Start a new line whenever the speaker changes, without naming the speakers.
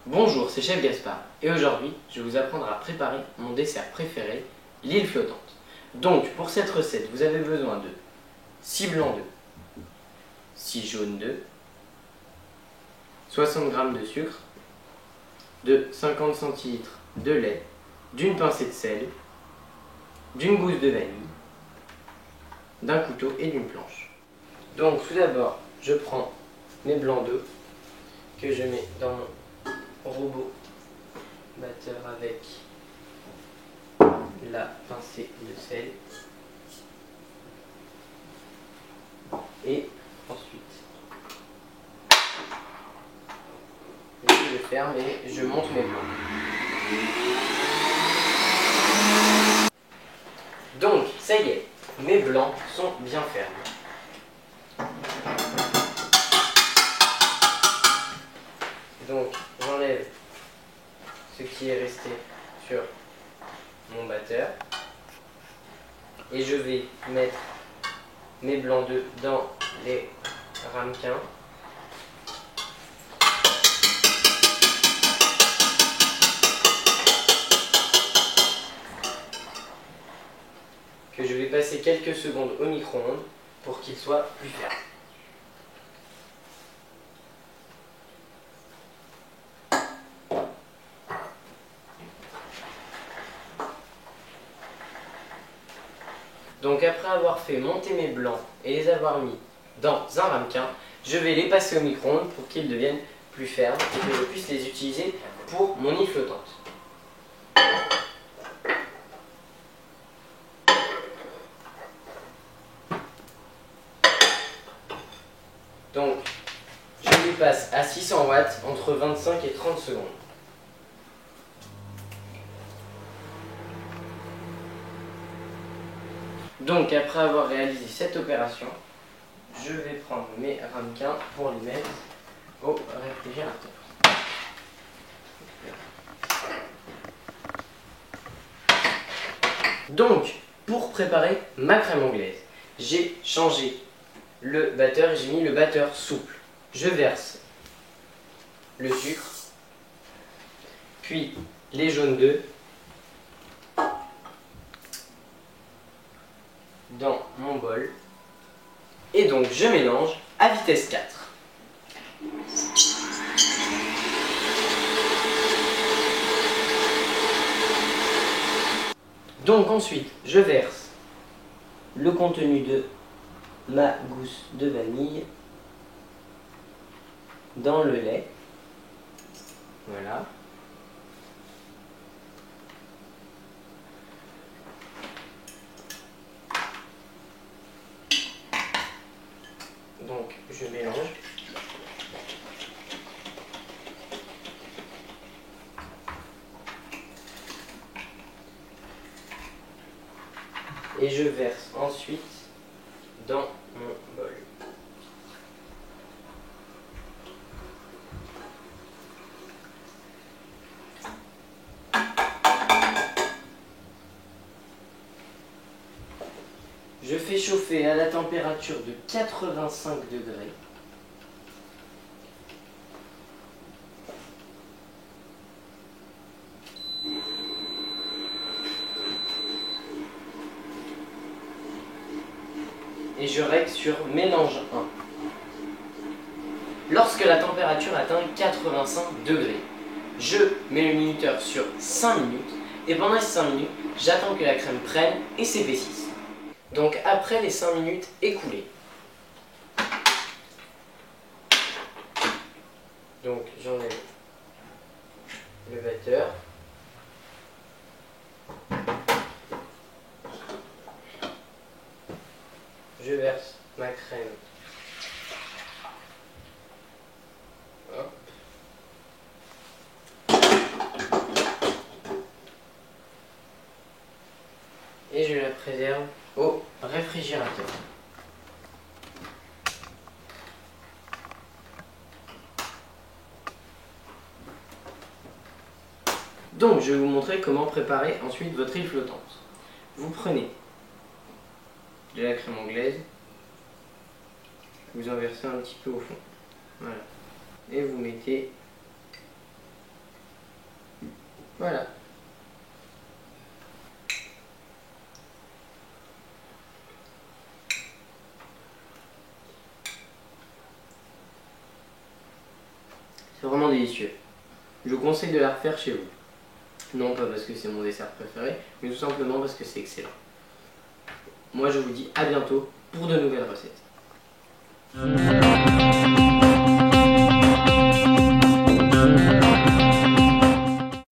Bonjour, c'est Chef Gaspard et aujourd'hui je vais vous apprendre à préparer mon dessert préféré, l'île flottante. Donc pour cette recette vous avez besoin de 6 blancs d'œufs, 6 jaunes d'œufs, 60 g de sucre, de 50 cl de lait, d'une pincée de sel, d'une gousse de vanille, d'un couteau et d'une planche. Donc tout d'abord je prends mes blancs d'œufs que je mets dans mon robot batteur avec la pincée de sel et ensuite je ferme et je monte mes blancs. Donc ça y est, mes blancs sont bien fermes. Donc j'enlève ce qui est resté sur mon batteur et je vais mettre mes blancs d'œufs dans les ramequins que je vais passer quelques secondes au micro-ondes pour qu'ils soient plus fermes. Donc après avoir fait monter mes blancs et les avoir mis dans un ramequin, je vais les passer au micro-ondes pour qu'ils deviennent plus fermes et que je puisse les utiliser pour mon île flottante. Donc je les passe à 600 watts entre 25 et 30 secondes. Donc après avoir réalisé cette opération, je vais prendre mes ramequins pour les mettre au réfrigérateur. Donc pour préparer ma crème anglaise, j'ai changé le batteur et j'ai mis le batteur souple. Je verse le sucre, puis les jaunes d'œufs dans mon bol et donc je mélange à vitesse 4. Donc ensuite je verse le contenu de ma gousse de vanille dans le lait. Voilà. Donc je mélange. Et je verse ensuite dans mon bol. Je fais chauffer à la température de 85 degrés. Et je règle sur mélange 1. Lorsque la température atteint 85 degrés, je mets le minuteur sur 5 minutes et pendant ces 5 minutes, j'attends que la crème prenne et s'épaississe. Donc après les 5 minutes écoulées, donc j'enlève le batteur. Je verse ma crème. Hop. Et je la préserve au réfrigérateur. Donc je vais vous montrer comment préparer ensuite votre île flottante. Vous prenez de la crème anglaise Vous en versez un petit peu au fond. Voilà. Et vous mettez... Voilà. C'est vraiment délicieux. Je vous conseille de la refaire chez vous. Non pas parce que c'est mon dessert préféré, mais tout simplement parce que c'est excellent. Moi je vous dis à bientôt pour de nouvelles recettes.